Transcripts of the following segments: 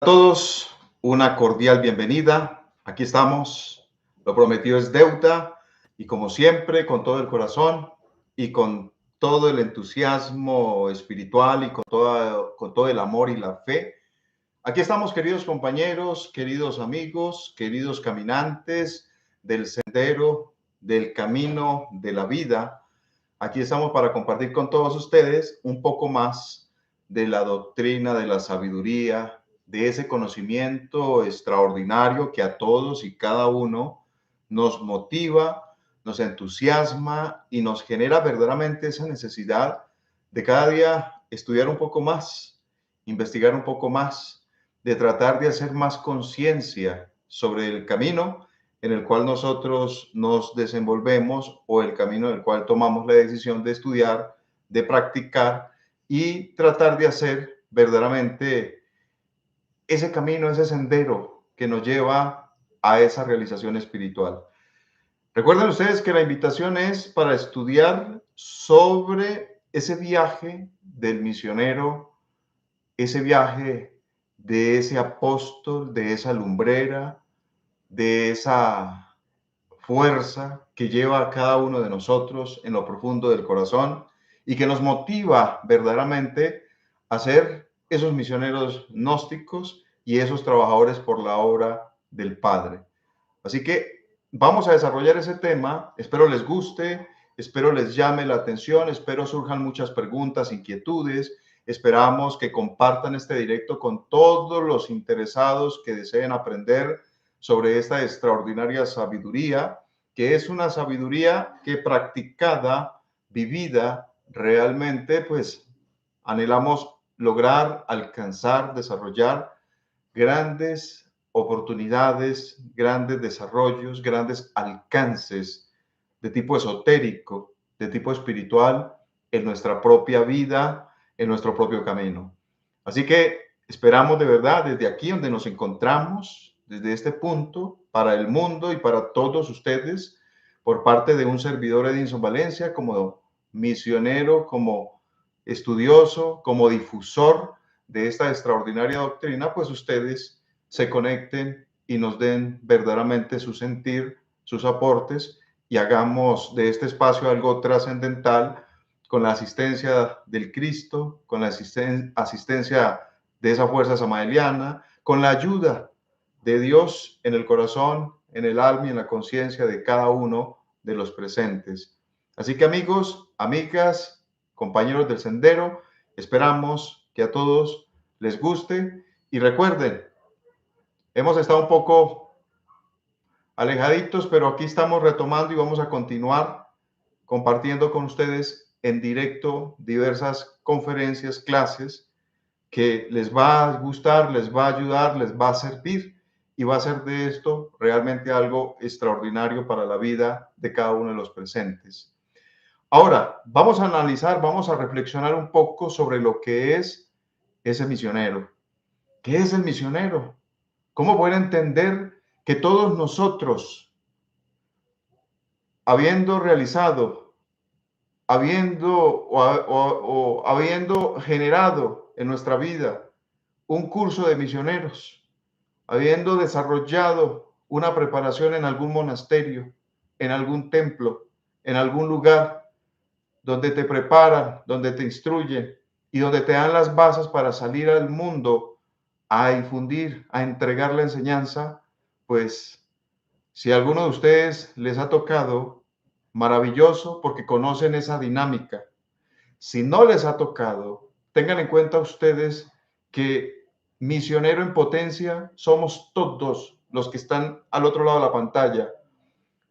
A todos, una cordial bienvenida. Aquí estamos. Lo prometido es deuda y como siempre, con todo el corazón y con todo el entusiasmo espiritual y con todo el amor y la fe. Aquí estamos, queridos compañeros, queridos amigos, queridos caminantes del sendero, del camino de la vida. Aquí estamos para compartir con todos ustedes un poco más de la doctrina, de la sabiduría, de ese conocimiento extraordinario que a todos y cada uno nos motiva, nos entusiasma y nos genera verdaderamente esa necesidad de cada día estudiar un poco más, investigar un poco más, de tratar de hacer más conciencia sobre el camino en el cual nosotros nos desenvolvemos o el camino en el cual tomamos la decisión de estudiar, de practicar y tratar de hacer verdaderamente ese camino, ese sendero que nos lleva a esa realización espiritual. Recuerden ustedes que la invitación es para estudiar sobre ese viaje del misionero, ese viaje de ese apóstol, de esa lumbrera, de esa fuerza que lleva a cada uno de nosotros en lo profundo del corazón y que nos motiva verdaderamente a ser esos misioneros gnósticos y esos trabajadores por la obra del Padre. Así que vamos a desarrollar ese tema. Espero les guste, espero les llame la atención, espero surjan muchas preguntas, inquietudes. Esperamos que compartan este directo con todos los interesados que deseen aprender sobre esta extraordinaria sabiduría, que es una sabiduría que practicada, vivida, realmente, pues anhelamos lograr, alcanzar, desarrollar grandes oportunidades, grandes desarrollos, grandes alcances de tipo esotérico, de tipo espiritual en nuestra propia vida, en nuestro propio camino. Así que esperamos de verdad desde aquí donde nos encontramos, desde este punto, para el mundo y para todos ustedes, por parte de un servidor Edinson Valencia, como misionero, como estudioso, como difusor de esta extraordinaria doctrina, pues ustedes se conecten y nos den verdaderamente su sentir, sus aportes y hagamos de este espacio algo trascendental con la asistencia del Cristo, con la asistencia de esa fuerza samaeliana, con la ayuda de Dios en el corazón, en el alma y en la conciencia de cada uno de los presentes. Así que amigos, amigas, compañeros del sendero, esperamos que a todos les guste y recuerden, hemos estado un poco alejaditos, pero aquí estamos retomando y vamos a continuar compartiendo con ustedes en directo diversas conferencias, clases que les va a gustar, les va a ayudar, les va a servir y va a ser de esto realmente algo extraordinario para la vida de cada uno de los presentes. Ahora, vamos a analizar, vamos a reflexionar un poco sobre lo que es ese misionero. ¿Qué es el misionero? ¿Cómo poder entender que todos nosotros, habiendo realizado, habiendo generado en nuestra vida un curso de misioneros, habiendo desarrollado una preparación en algún monasterio, en algún templo, en algún lugar donde te preparan, donde te instruyen y donde te dan las bases para salir al mundo a infundir, a entregar la enseñanza, pues si a alguno de ustedes les ha tocado, maravilloso porque conocen esa dinámica. Si no les ha tocado, tengan en cuenta ustedes que misionero en potencia somos todos los que están al otro lado de la pantalla.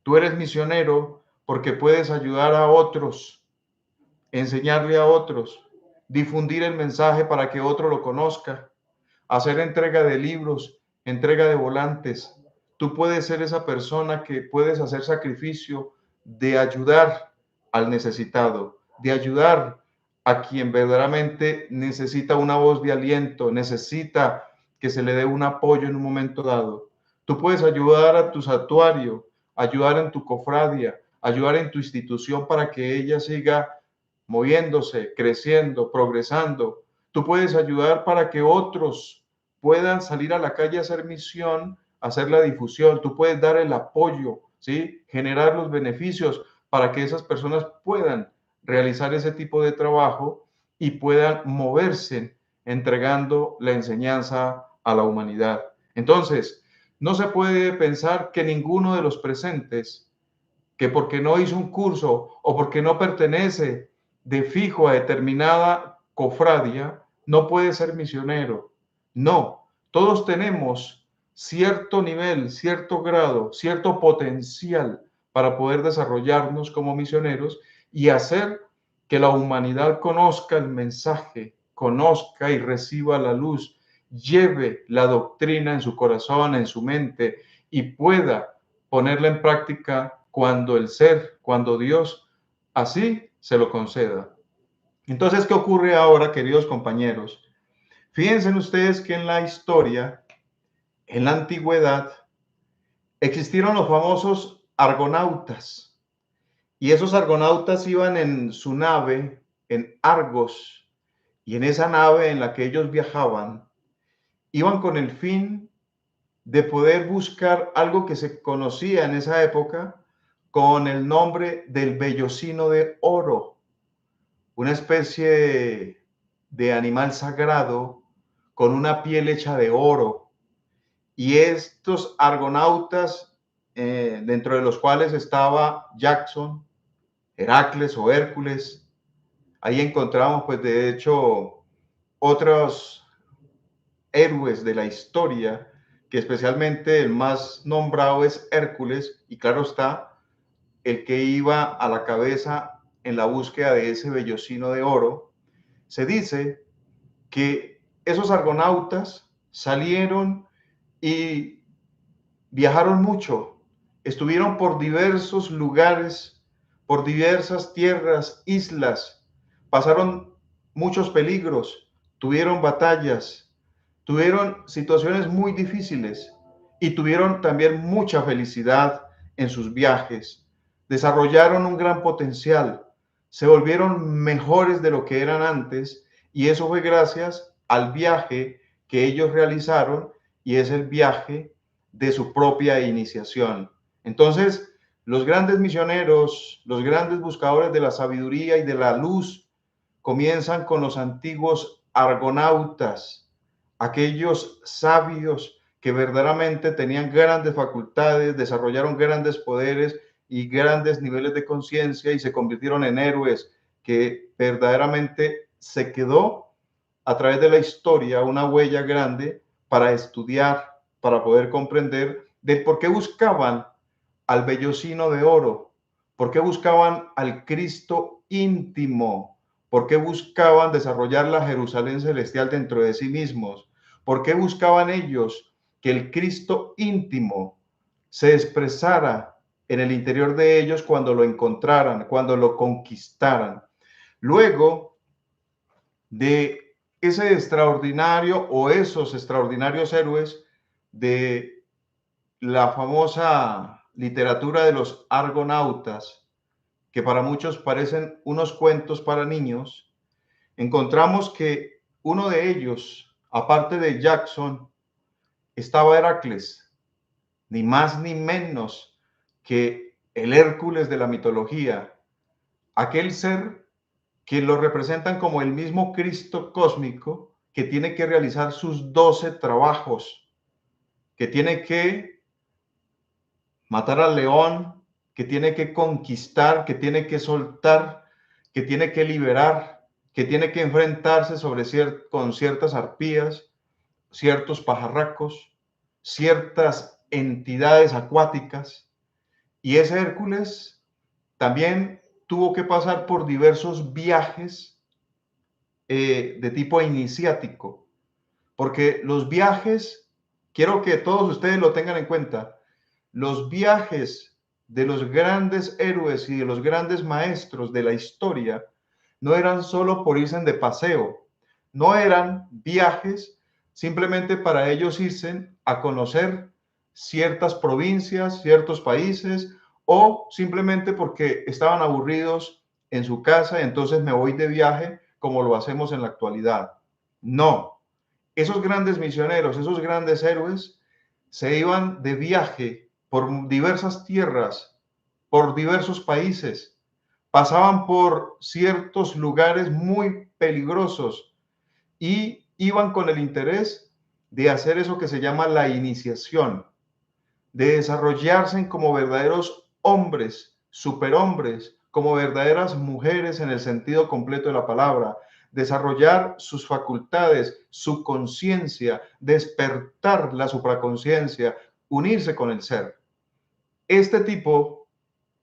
Tú eres misionero porque puedes ayudar a otros, enseñarle a otros, difundir el mensaje para que otro lo conozca, hacer entrega de libros, entrega de volantes. Tú puedes ser esa persona que puedes hacer sacrificio de ayudar al necesitado, de ayudar a quien verdaderamente necesita una voz de aliento, necesita que se le dé un apoyo en un momento dado. Tú puedes ayudar a tu santuario, ayudar en tu cofradia, ayudar en tu institución para que ella siga moviéndose, creciendo, progresando. Tú puedes ayudar para que otros puedan salir a la calle a hacer misión, a hacer la difusión, tú puedes dar el apoyo, ¿sí? Generar los beneficios para que esas personas puedan realizar ese tipo de trabajo y puedan moverse entregando la enseñanza a la humanidad. Entonces, no se puede pensar que ninguno de los presentes, que porque no hizo un curso o porque no pertenece de fijo a determinada cofradia, no puede ser misionero. No, todos tenemos cierto nivel, cierto grado, cierto potencial para poder desarrollarnos como misioneros y hacer que la humanidad conozca el mensaje, conozca y reciba la luz, lleve la doctrina en su corazón, en su mente y pueda ponerla en práctica cuando el ser, cuando Dios así se lo conceda. Entonces, ¿qué ocurre ahora, queridos compañeros? Fíjense ustedes que en la historia, en la antigüedad, existieron los famosos argonautas. Y esos argonautas iban en su nave, en Argos, y en esa nave en la que ellos viajaban, iban con el fin de poder buscar algo que se conocía en esa época con el nombre del vellocino de oro, una especie de animal sagrado con una piel hecha de oro. Y estos argonautas, dentro de los cuales estaba Jackson, Heracles o Hércules, ahí encontramos pues de hecho otros héroes de la historia, que especialmente el más nombrado es Hércules, y claro está, el que iba a la cabeza en la búsqueda de ese vellocino de oro. Se dice que esos argonautas salieron y viajaron mucho, estuvieron por diversos lugares, por diversas tierras, islas, pasaron muchos peligros, tuvieron batallas, tuvieron situaciones muy difíciles y tuvieron también mucha felicidad en sus viajes. Desarrollaron un gran potencial, se volvieron mejores de lo que eran antes y eso fue gracias al viaje que ellos realizaron y es el viaje de su propia iniciación. Entonces, los grandes misioneros, los grandes buscadores de la sabiduría y de la luz comienzan con los antiguos argonautas, aquellos sabios que verdaderamente tenían grandes facultades, desarrollaron grandes poderes y grandes niveles de conciencia y se convirtieron en héroes que verdaderamente se quedó a través de la historia una huella grande para estudiar, para poder comprender del por qué buscaban al vellocino de oro, por qué buscaban al Cristo íntimo, por qué buscaban desarrollar la Jerusalén celestial dentro de sí mismos, por qué buscaban ellos que el Cristo íntimo se expresara en el interior de ellos cuando lo encontraran, cuando lo conquistaran. Luego de ese extraordinario o esos extraordinarios héroes de la famosa literatura de los argonautas, que para muchos parecen unos cuentos para niños, encontramos que uno de ellos, aparte de Jackson, estaba Heracles, ni más ni menos que el Hércules de la mitología, aquel ser que lo representan como el mismo Cristo cósmico que tiene que realizar sus 12 trabajos, que tiene que matar al león, que tiene que conquistar, que tiene que soltar, que tiene que liberar, que tiene que enfrentarse con ciertas arpías, ciertos pajarracos, ciertas entidades acuáticas. Y ese Hércules también tuvo que pasar por diversos viajes de tipo iniciático, porque los viajes, quiero que todos ustedes lo tengan en cuenta, los viajes de los grandes héroes y de los grandes maestros de la historia no eran solo por irse de paseo, no eran viajes simplemente para ellos irse a conocer ciertas provincias, ciertos países, o simplemente porque estaban aburridos en su casa, entonces me voy de viaje como lo hacemos en la actualidad. No, esos grandes misioneros, esos grandes héroes, se iban de viaje por diversas tierras, por diversos países, pasaban por ciertos lugares muy peligrosos y iban con el interés de hacer eso que se llama la iniciación, de desarrollarse como verdaderos hombres, superhombres, como verdaderas mujeres en el sentido completo de la palabra, desarrollar sus facultades, su conciencia, despertar la supraconciencia, unirse con el ser. Este tipo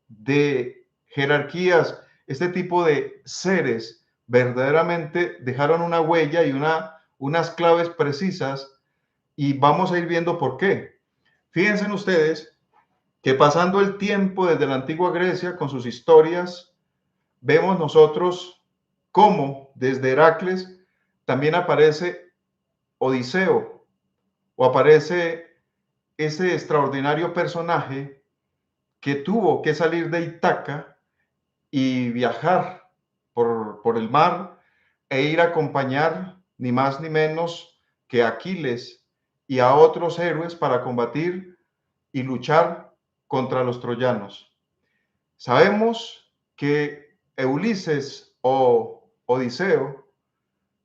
de jerarquías, este tipo de seres verdaderamente dejaron una huella y unas claves precisas y vamos a ir viendo por qué. Fíjense ustedes que pasando el tiempo desde la antigua Grecia con sus historias, vemos nosotros cómo desde Heracles también aparece Odiseo o aparece ese extraordinario personaje que tuvo que salir de Ítaca y viajar por el mar e ir a acompañar ni más ni menos que a Aquiles y a otros héroes para combatir y luchar contra los troyanos. Sabemos que Ulises o Odiseo,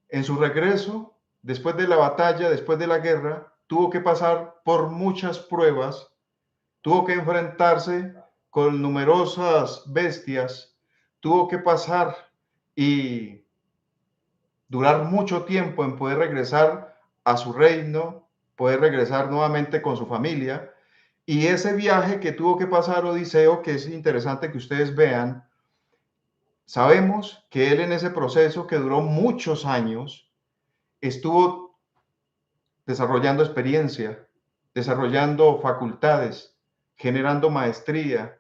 en su regreso, después de la batalla, después de la guerra, tuvo que pasar por muchas pruebas, tuvo que enfrentarse con numerosas bestias, tuvo que pasar y durar mucho tiempo en poder regresar a su reino, poder regresar nuevamente con su familia. Y ese viaje que tuvo que pasar Odiseo, que es interesante que ustedes vean, sabemos que él en ese proceso que duró muchos años, estuvo desarrollando experiencia, desarrollando facultades, generando maestría,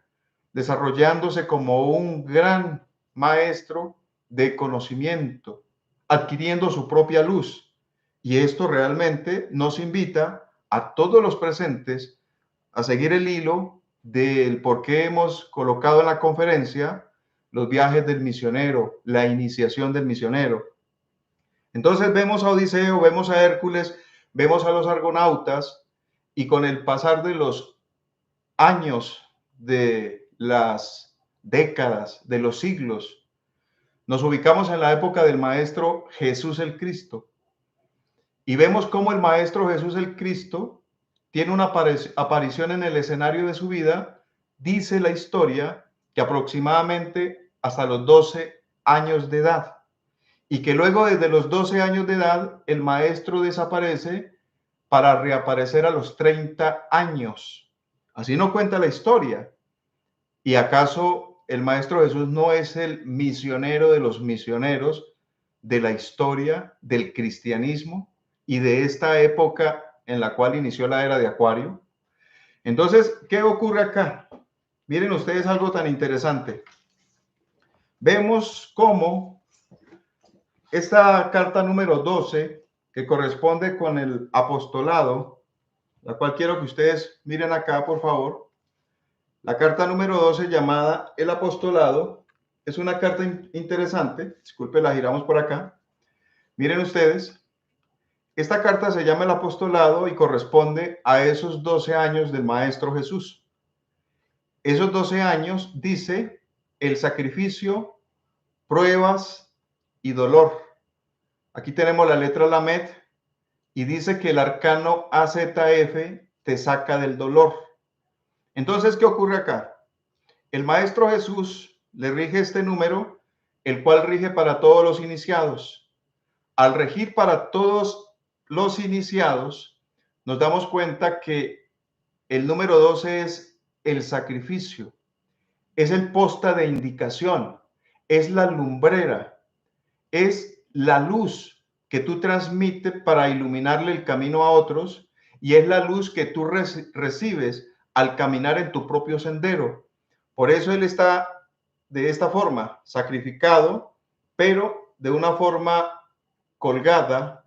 desarrollándose como un gran maestro de conocimiento, adquiriendo su propia luz. Y esto realmente nos invita a todos los presentes a seguir el hilo del por qué hemos colocado en la conferencia los viajes del misionero, la iniciación del misionero. Entonces vemos a Odiseo, vemos a Hércules, vemos a los argonautas y con el pasar de los años, de las décadas, de los siglos, nos ubicamos en la época del Maestro Jesús el Cristo y vemos cómo el Maestro Jesús el Cristo tiene una aparición en el escenario de su vida, dice la historia que aproximadamente hasta los 12 años de edad y que luego desde los 12 años de edad el maestro desaparece para reaparecer a los 30 años. Así no cuenta la historia. ¿Y acaso el Maestro Jesús no es el misionero de los misioneros de la historia del cristianismo y de esta época en la cual inició la era de Acuario? Entonces, ¿qué ocurre acá? Miren ustedes algo tan interesante. Vemos cómo esta carta número 12, que corresponde con el apostolado, la cual quiero que ustedes miren acá, por favor. La carta número 12 llamada El Apostolado es una carta interesante. Disculpe, la giramos por acá. Miren ustedes, esta carta se llama El Apostolado y corresponde a esos 12 años del Maestro Jesús. Esos 12 años dice el sacrificio, pruebas y dolor. Aquí tenemos la letra Lamed y dice que el arcano AZF te saca del dolor. Entonces, ¿qué ocurre acá? El Maestro Jesús le rige este número, el cual rige para todos los iniciados. Al regir para todos los iniciados, nos damos cuenta que el número 12 es el sacrificio, es el posta de indicación, es la lumbrera, es la luz que tú transmites para iluminarle el camino a otros y es la luz que tú recibes al caminar en tu propio sendero. Por eso Él está de esta forma, sacrificado, pero de una forma colgada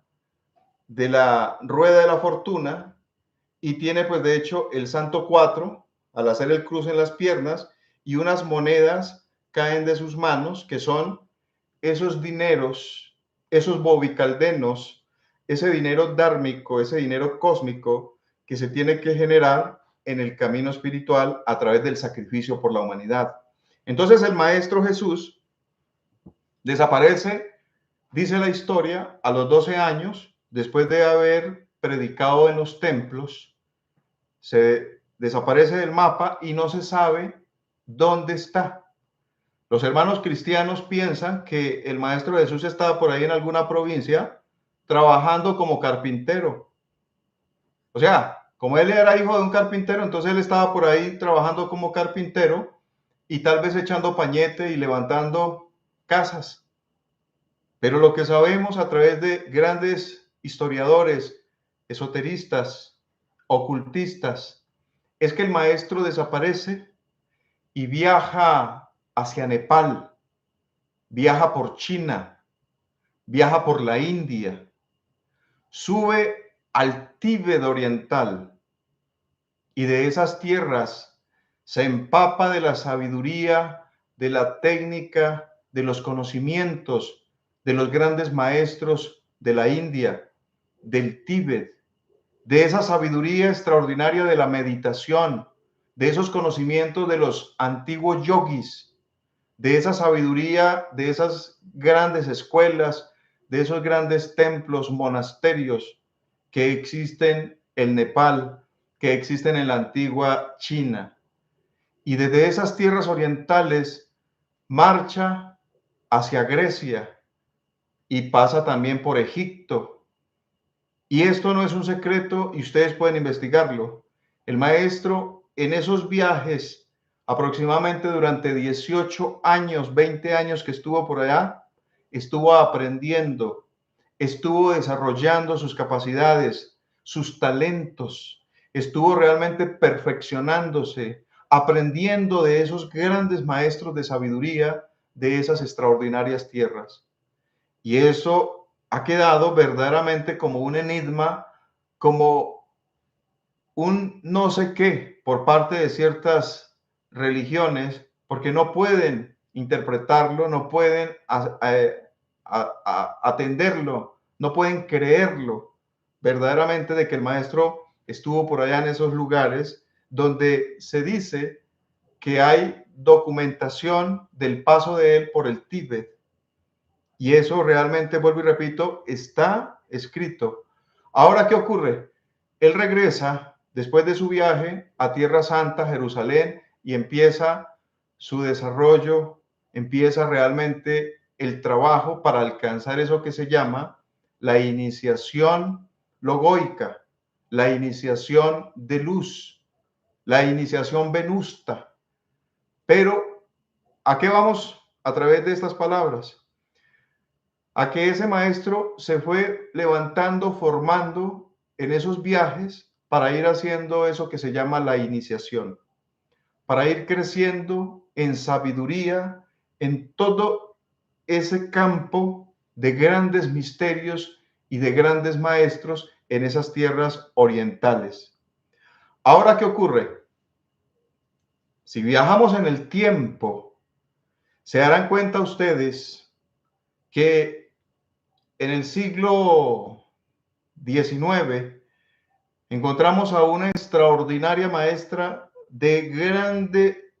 de la rueda de la fortuna y tiene pues de hecho el santo 4 al hacer el cruce en las piernas y unas monedas caen de sus manos que son esos dineros, esos bobicaldenos, ese dinero dármico, ese dinero cósmico que se tiene que generar en el camino espiritual a través del sacrificio por la humanidad. Entonces el Maestro Jesús desaparece, dice la historia, a los 12 años, después de haber predicado en los templos, se desaparece del mapa y no se sabe dónde está. Los hermanos cristianos piensan que el Maestro Jesús estaba por ahí en alguna provincia trabajando como carpintero. O sea, como él era hijo de un carpintero, entonces él estaba por ahí trabajando como carpintero y tal vez echando pañete y levantando casas. Pero lo que sabemos a través de grandes historiadores, esoteristas, ocultistas, es que el maestro desaparece y viaja hacia Nepal, viaja por China, viaja por la India, sube al Tíbet oriental y de esas tierras se empapa de la sabiduría, de la técnica, de los conocimientos de los grandes maestros de la India, del Tíbet, de esa sabiduría extraordinaria de la meditación, de esos conocimientos de los antiguos yogis, de esa sabiduría, de esas grandes escuelas, de esos grandes templos, monasterios que existen en Nepal, que existen en la antigua China. Y desde esas tierras orientales marcha hacia Grecia y pasa también por Egipto. Y esto no es un secreto y ustedes pueden investigarlo. El maestro en esos viajes, aproximadamente durante 18 años, 20 años que estuvo por allá, estuvo aprendiendo, estuvo desarrollando sus capacidades, sus talentos, estuvo realmente perfeccionándose, aprendiendo de esos grandes maestros de sabiduría de esas extraordinarias tierras. Y eso ha quedado verdaderamente como un enigma, como un no sé qué por parte de ciertas religiones, porque no pueden interpretarlo, no pueden atenderlo, no pueden creerlo verdaderamente de que el maestro estuvo por allá en esos lugares donde se dice que hay documentación del paso de él por el Tíbet. Y eso realmente, vuelvo y repito, está escrito. Ahora, ¿qué ocurre? Él regresa después de su viaje a Tierra Santa, Jerusalén, y empieza su desarrollo, empieza realmente el trabajo para alcanzar eso que se llama la iniciación logoica, la iniciación de luz, la iniciación venusta. Pero, ¿a qué vamos a través de estas palabras? A que ese maestro se fue levantando, formando en esos viajes para ir haciendo eso que se llama la iniciación, para ir creciendo en sabiduría, en todo ese campo de grandes misterios y de grandes maestros en esas tierras orientales. Ahora, ¿qué ocurre? Si viajamos en el tiempo, se darán cuenta ustedes que en el siglo XIX encontramos a una extraordinaria maestra de grande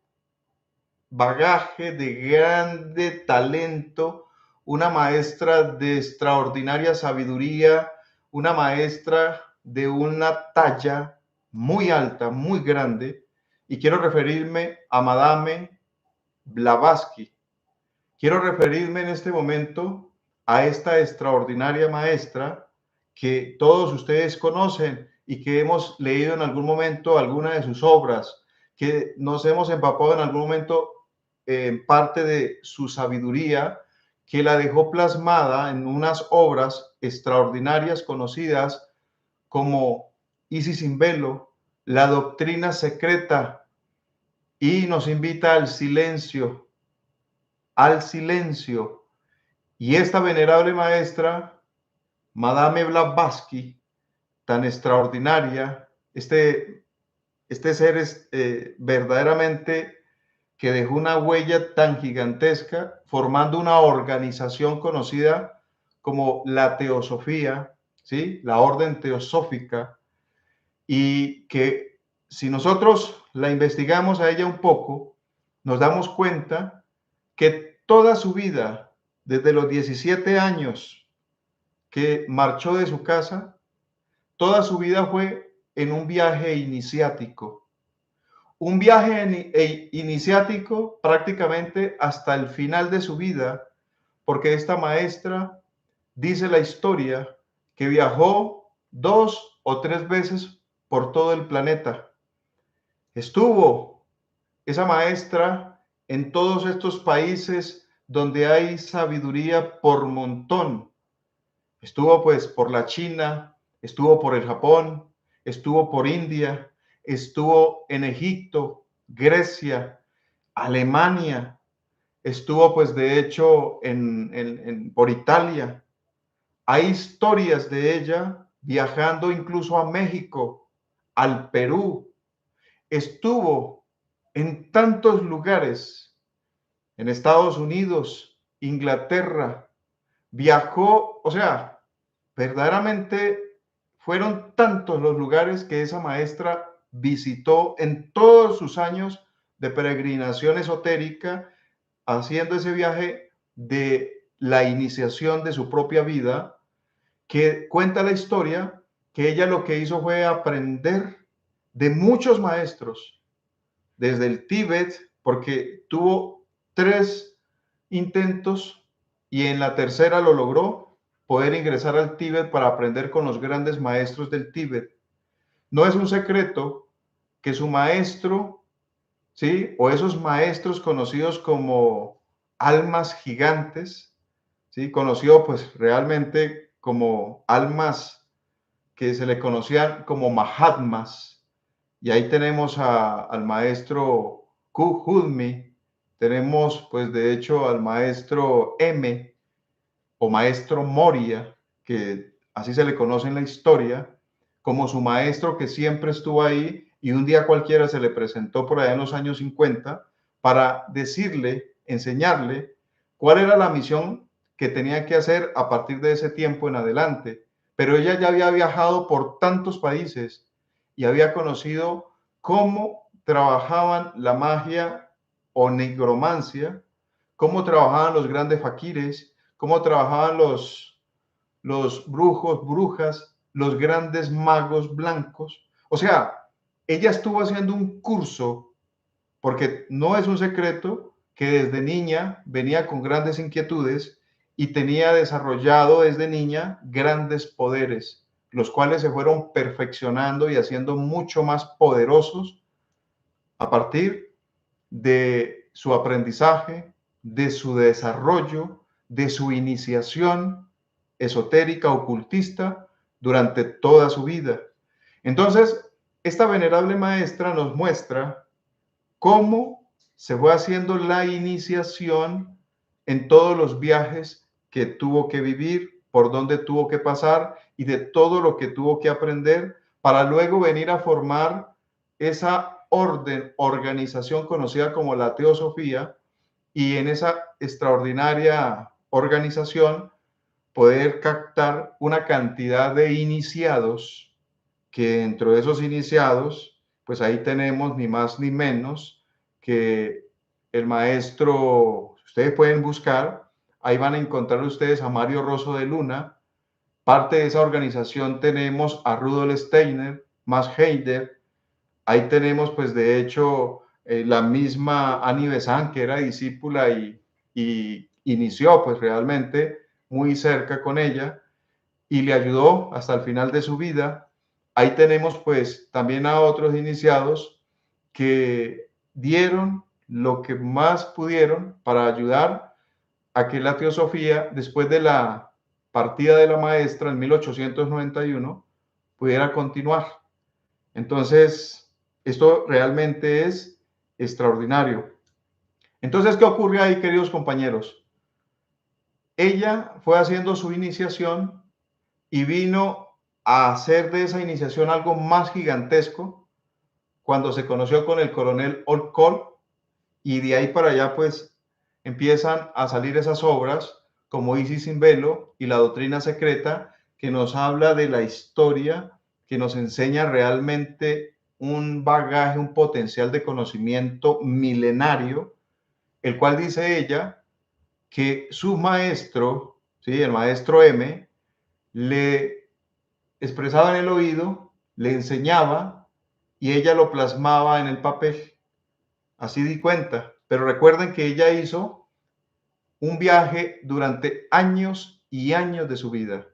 bagaje, de grande talento, una maestra de extraordinaria sabiduría, una maestra de una talla muy alta, muy grande, y quiero referirme a Madame Blavatsky. Quiero referirme en este momento a esta extraordinaria maestra que todos ustedes conocen y que hemos leído en algún momento alguna de sus obras, que nos hemos empapado en algún momento en parte de su sabiduría, que la dejó plasmada en unas obras extraordinarias conocidas como Isis sin velo, la doctrina secreta, y nos invita al silencio, al silencio. Y esta venerable maestra, Madame Blavatsky, tan extraordinaria, este ser es verdaderamente que dejó una huella tan gigantesca, formando una organización conocida como la Teosofía, ¿sí? La orden teosófica, y que si nosotros la investigamos a ella un poco, nos damos cuenta que toda su vida, desde los 17 años que marchó de su casa, toda su vida fue en un viaje iniciático. Un viaje iniciático prácticamente hasta el final de su vida, porque esta maestra dice la historia que viajó 2 o 3 veces por todo el planeta. Estuvo esa maestra en todos estos países donde hay sabiduría por montón. Estuvo pues por la China, estuvo por el Japón, estuvo por India, estuvo en Egipto, Grecia, Alemania, estuvo pues de hecho por Italia. Hay historias de ella viajando incluso a México, al Perú. Estuvo en tantos lugares, en Estados Unidos, Inglaterra, viajó, o sea, verdaderamente fueron tantos los lugares que esa maestra visitó en todos sus años de peregrinación esotérica, haciendo ese viaje de la iniciación de su propia vida, que cuenta la historia que ella lo que hizo fue aprender de muchos maestros, desde el Tíbet, porque tuvo 3 intentos y en la tercera lo logró, poder ingresar al Tíbet para aprender con los grandes maestros del Tíbet. No es un secreto que su maestro, ¿sí? O esos maestros conocidos como almas gigantes, ¿sí? Conocido pues realmente como almas que se le conocían como Mahatmas. Y ahí tenemos al maestro Kuhulmi, tenemos pues de hecho al maestro M o maestro Moria, que así se le conoce en la historia, como su maestro que siempre estuvo ahí y un día cualquiera se le presentó por allá en los años 50 para decirle, enseñarle cuál era la misión que tenía que hacer a partir de ese tiempo en adelante. Pero ella ya había viajado por tantos países y había conocido cómo trabajaban la magia o nigromancia, cómo trabajaban los grandes faquires, cómo trabajaban los brujos, brujas, los grandes magos blancos. O sea, ella estuvo haciendo un curso, porque no es un secreto que desde niña venía con grandes inquietudes y tenía desarrollado desde niña grandes poderes, los cuales se fueron perfeccionando y haciendo mucho más poderosos a partir de su aprendizaje, de su desarrollo, de su iniciación esotérica, ocultista, durante toda su vida. Entonces, esta venerable maestra nos muestra cómo se fue haciendo la iniciación en todos los viajes que tuvo que vivir, por donde tuvo que pasar y de todo lo que tuvo que aprender para luego venir a formar esa orden, organización conocida como la Teosofía, y en esa extraordinaria organización poder captar una cantidad de iniciados, que dentro de esos iniciados, pues ahí tenemos ni más ni menos que el maestro, ustedes pueden buscar, ahí van a encontrar ustedes a Mario Rosso de Luna. Parte de esa organización tenemos a Rudolf Steiner, Max Heider. Ahí tenemos, pues de hecho, la misma Annie Besant, que era discípula y inició, pues realmente muy cerca con ella y le ayudó hasta el final de su vida. Ahí tenemos, pues, también a otros iniciados que dieron lo que más pudieron para ayudar a que la teosofía, después de la partida de la maestra en 1891, pudiera continuar. Entonces, esto realmente es extraordinario. Entonces, ¿qué ocurre ahí, queridos compañeros? Ella fue haciendo su iniciación y vino a hacer de esa iniciación algo más gigantesco cuando se conoció con el coronel Olcott, y de ahí para allá pues empiezan a salir esas obras como Isis sin velo y la doctrina secreta, que nos habla de la historia, que nos enseña realmente un bagaje, un potencial de conocimiento milenario, el cual dice ella que su maestro, ¿sí? El maestro M, le expresaba en el oído, le enseñaba y ella lo plasmaba en el papel. Así di cuenta. Pero recuerden que ella hizo un viaje durante años y años de su vida,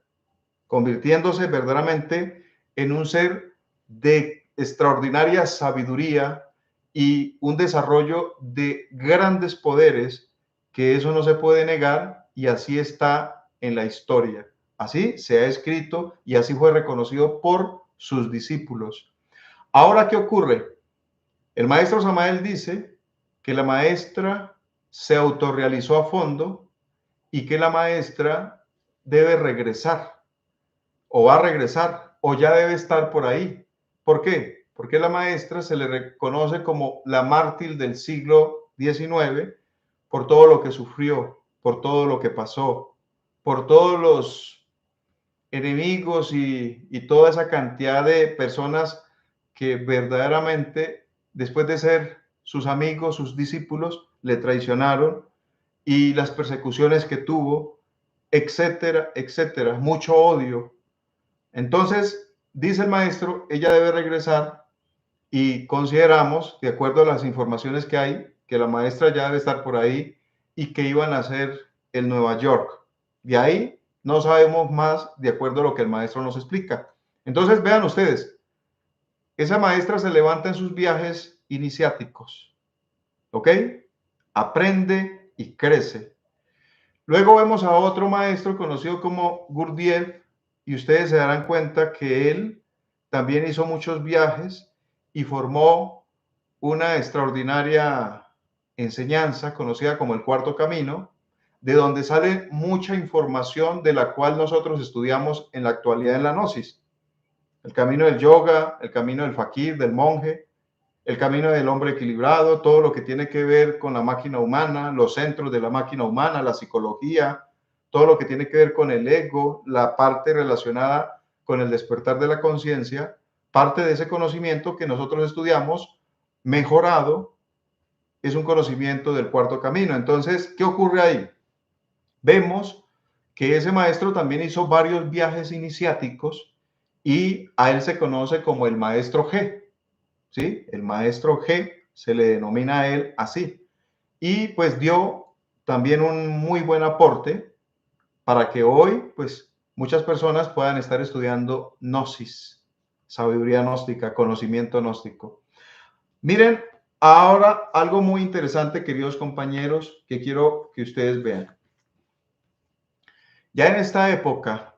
convirtiéndose verdaderamente en un ser de extraordinaria sabiduría y un desarrollo de grandes poderes, que eso no se puede negar y así está en la historia. Así se ha escrito y así fue reconocido por sus discípulos. Ahora, ¿qué ocurre? El maestro Samael dice que la maestra se autorrealizó a fondo y que la maestra debe regresar o va a regresar o ya debe estar por ahí. ¿Por qué? Porque la maestra se le reconoce como la mártir del siglo XIX por todo lo que sufrió, por todo lo que pasó, por todos los enemigos y toda esa cantidad de personas que verdaderamente, después de ser sus amigos, sus discípulos, le traicionaron y las persecuciones que tuvo, etcétera, etcétera, mucho odio. Entonces, dice el maestro, ella debe regresar y consideramos, de acuerdo a las informaciones que hay, que la maestra ya debe estar por ahí y que iban a hacer el Nueva York. De ahí no sabemos más de acuerdo a lo que el maestro nos explica. Entonces, vean ustedes, esa maestra se levanta en sus viajes iniciáticos, ¿ok? Aprende y crece. Luego vemos a otro maestro conocido como Gurdjieff y ustedes se darán cuenta que él también hizo muchos viajes y formó una extraordinaria enseñanza conocida como el Cuarto Camino, de donde sale mucha información de la cual nosotros estudiamos en la actualidad en la Gnosis. El camino del yoga, el camino del fakir, del monje, el camino del hombre equilibrado, todo lo que tiene que ver con la máquina humana, los centros de la máquina humana, la psicología, todo lo que tiene que ver con el ego, la parte relacionada con el despertar de la conciencia, parte de ese conocimiento que nosotros estudiamos mejorado es un conocimiento del cuarto camino. Entonces, ¿qué ocurre ahí? Vemos que ese maestro también hizo varios viajes iniciáticos y a él se conoce como el maestro G. ¿Sí? El maestro G se le denomina a él así. Y pues dio también un muy buen aporte para que hoy, pues, muchas personas puedan estar estudiando gnosis, sabiduría gnóstica, conocimiento gnóstico. Miren, ahora algo muy interesante, queridos compañeros, que quiero que ustedes vean. Ya en esta época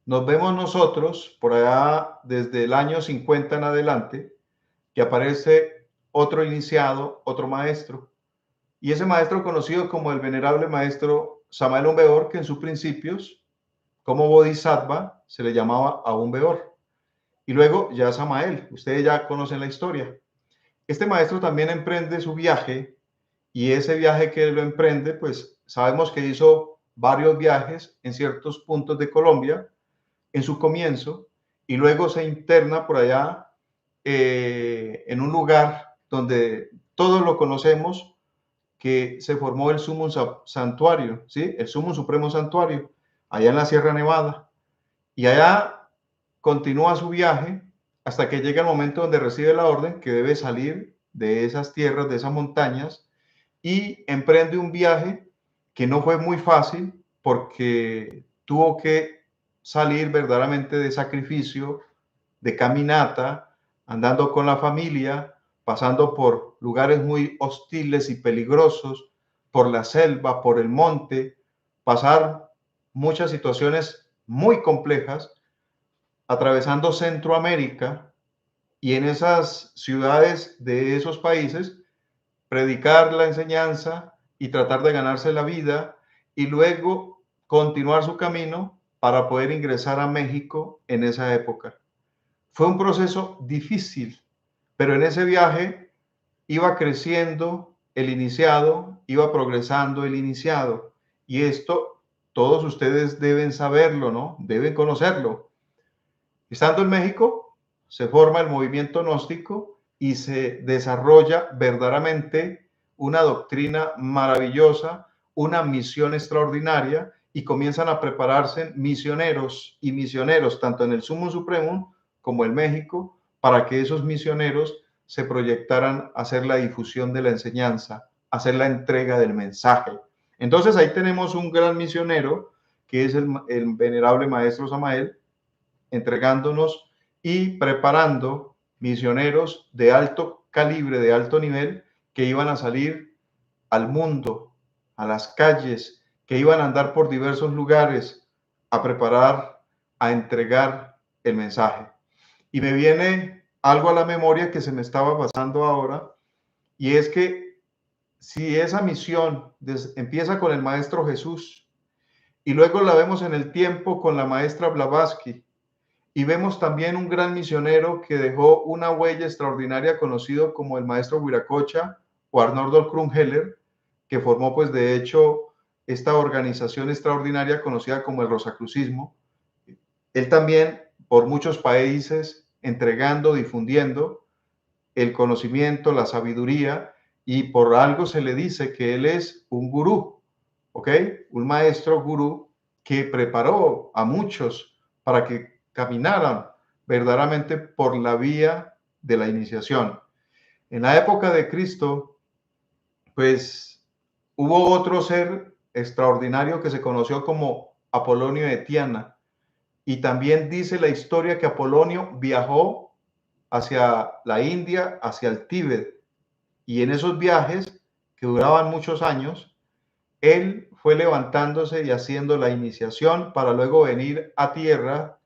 nos vemos nosotros, por allá desde el año 50 en adelante, que aparece otro iniciado, otro maestro. Y ese maestro conocido como el venerable maestro Samael Aun Weor, que en sus principios, como Bodhisattva, se le llamaba Aun Weor. Y luego ya Samael, ustedes ya conocen la historia. Este maestro también emprende su viaje y ese viaje que lo emprende, pues sabemos que hizo varios viajes en ciertos puntos de Colombia en su comienzo y luego se interna por allá en un lugar donde todos lo conocemos, que se formó el Sumo Santuario, ¿sí? El Sumo Supremo Santuario, allá en la Sierra Nevada. Y allá continúa su viaje hasta que llega el momento donde recibe la orden que debe salir de esas tierras, de esas montañas, y emprende un viaje que no fue muy fácil porque tuvo que salir verdaderamente de sacrificio, de caminata, andando con la familia, pasando por lugares muy hostiles y peligrosos, por la selva, por el monte, pasar muchas situaciones muy complejas, atravesando Centroamérica y en esas ciudades de esos países, predicar la enseñanza y tratar de ganarse la vida y luego continuar su camino para poder ingresar a México en esa época. Fue un proceso difícil, pero en ese viaje iba creciendo el iniciado, iba progresando el iniciado. Y esto todos ustedes deben saberlo, ¿no? Deben conocerlo. Estando en México, se forma el movimiento gnóstico y se desarrolla verdaderamente una doctrina maravillosa, una misión extraordinaria, y comienzan a prepararse misioneros y misioneros, tanto en el Sumo Supremo como en México, para que esos misioneros se proyectaran a hacer la difusión de la enseñanza, a hacer la entrega del mensaje. Entonces ahí tenemos un gran misionero, que es el venerable Maestro Samael, entregándonos y preparando misioneros de alto calibre, de alto nivel, que iban a salir al mundo, a las calles, que iban a andar por diversos lugares a preparar, a entregar el mensaje. Y me viene algo a la memoria que se me estaba pasando ahora, y es que si esa misión empieza con el Maestro Jesús y luego la vemos en el tiempo con la maestra Blavatsky, y vemos también un gran misionero que dejó una huella extraordinaria conocido como el maestro Huiracocha o Arnoldo Krumheller, que formó pues de hecho esta organización extraordinaria conocida como el Rosacrucismo. Él también por muchos países entregando, difundiendo el conocimiento, la sabiduría, y por algo se le dice que él es un gurú, ¿ok? Un maestro gurú que preparó a muchos para que caminaran verdaderamente por la vía de la iniciación. En la época de Cristo, pues hubo otro ser extraordinario que se conoció como Apolonio de Tiana, y también dice la historia que Apolonio viajó hacia la India, hacia el Tíbet, y en esos viajes, que duraban muchos años, él fue levantándose y haciendo la iniciación para luego venir a tierra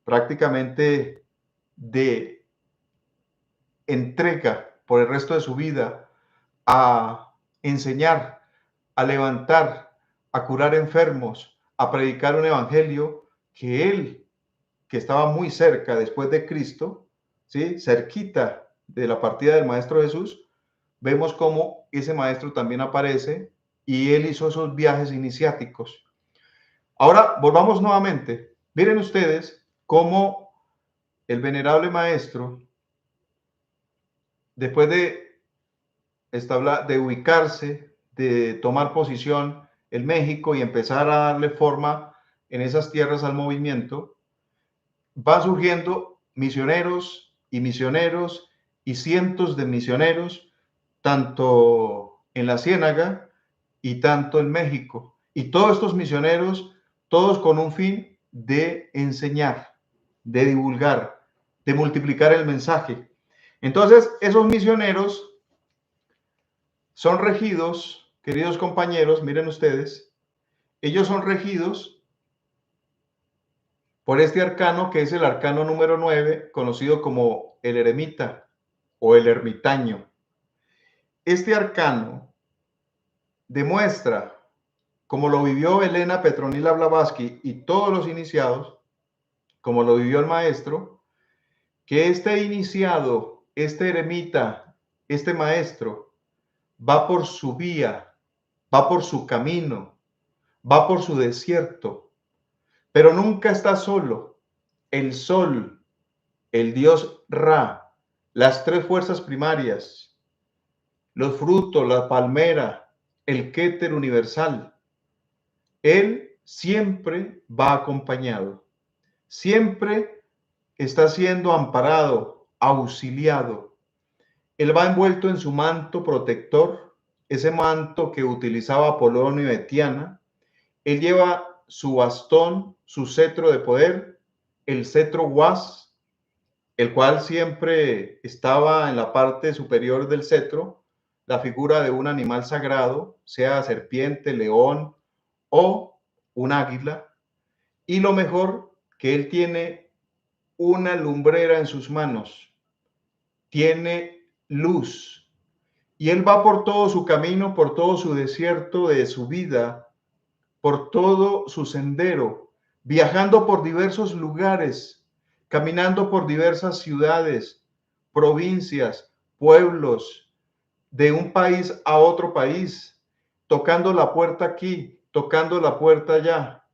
prácticamente de entrega por el resto de su vida a enseñar, a levantar, a curar enfermos, a predicar un evangelio que él, que estaba muy cerca después de Cristo, ¿sí? Cerquita de la partida del Maestro Jesús, vemos cómo ese maestro también aparece y él hizo esos viajes iniciáticos. Ahora volvamos nuevamente. Miren ustedes cómo el venerable maestro, después de ubicarse, de tomar posición en México y empezar a darle forma en esas tierras al movimiento, va surgiendo misioneros y misioneros y cientos de misioneros, tanto en la Ciénaga y tanto en México. Y todos estos misioneros, todos con un fin de enseñar, de divulgar, de multiplicar el mensaje. Entonces, esos misioneros son regidos, queridos compañeros, miren ustedes, ellos son regidos por este arcano que es el arcano número 9, conocido como el eremita o el ermitaño. Este arcano demuestra, como lo vivió Elena Petronila Blavatsky y todos los iniciados, como lo vivió el maestro, que este iniciado, este eremita, este maestro, va por su vía, va por su camino, va por su desierto, pero nunca está solo. El sol, el dios Ra, las tres fuerzas primarias, los frutos, la palmera, el Keter universal, él siempre va acompañado, siempre está siendo amparado, auxiliado. Él va envuelto en su manto protector, ese manto que utilizaba Apolonio de Tiana. Él lleva su bastón, su cetro de poder, el cetro Huas, el cual siempre estaba en la parte superior del cetro, la figura de un animal sagrado, sea serpiente, león o un águila. Y lo mejor, que él tiene una lumbrera en sus manos, tiene luz, y él va por todo su camino, por todo su desierto de su vida, por todo su sendero, viajando por diversos lugares, caminando por diversas ciudades, provincias, pueblos, de un país a otro país, tocando la puerta aquí, tocando la puerta ya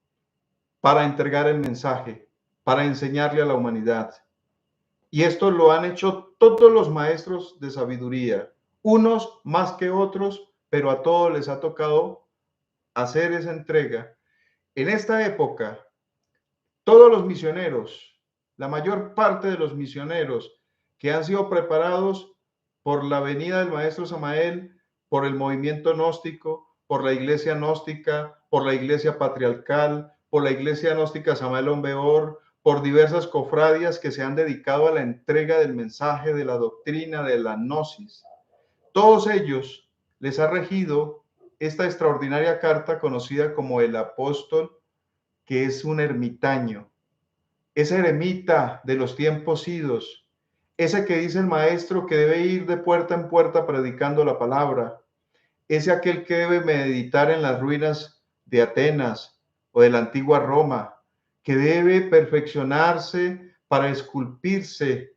para entregar el mensaje, para enseñarle a la humanidad. Y esto lo han hecho todos los maestros de sabiduría, unos más que otros, pero a todos les ha tocado hacer esa entrega. En esta época, todos los misioneros, la mayor parte de los misioneros que han sido preparados por la venida del maestro Samael, por el movimiento gnóstico, por la iglesia gnóstica, por la iglesia patriarcal, por la iglesia gnóstica Samael Onbeor, por diversas cofradías que se han dedicado a la entrega del mensaje, de la doctrina, de la gnosis. Todos ellos les ha regido esta extraordinaria carta conocida como el apóstol, que es un ermitaño, ese eremita de los tiempos idos, ese que dice el maestro que debe ir de puerta en puerta predicando la palabra, ese aquel que debe meditar en las ruinas de Atenas o de la antigua Roma, que debe perfeccionarse para esculpirse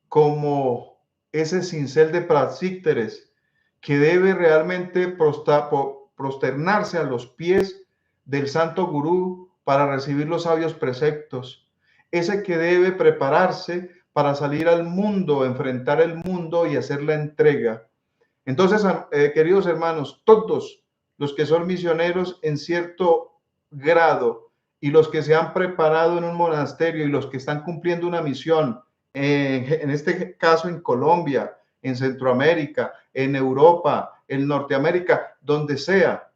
como ese cincel de Praxíteres, que debe realmente prosternarse a los pies del santo gurú para recibir los sabios preceptos, ese que debe prepararse para salir al mundo, enfrentar el mundo y hacer la entrega. Entonces, queridos hermanos, todos los que son misioneros en cierto grado y los que se han preparado en un monasterio y los que están cumpliendo una misión, en este caso en Colombia, en Centroamérica, en Europa, en Norteamérica, donde sea,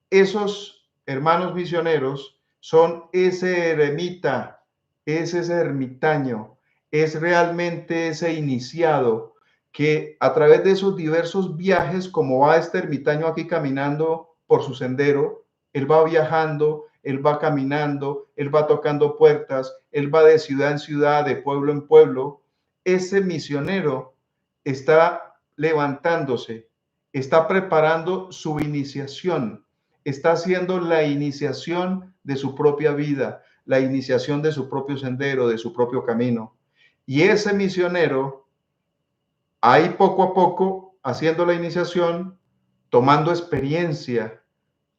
esos hermanos misioneros son ese eremita, es ese ermitaño, es realmente ese iniciado que a través de esos diversos viajes, como va este ermitaño aquí caminando por su sendero, él va viajando, él va caminando, él va tocando puertas, él va de ciudad en ciudad, de pueblo en pueblo. Ese misionero está levantándose, está preparando su iniciación, está haciendo la iniciación de su propia vida, la iniciación de su propio sendero, de su propio camino. Y ese misionero, ahí poco a poco, haciendo la iniciación, tomando experiencia,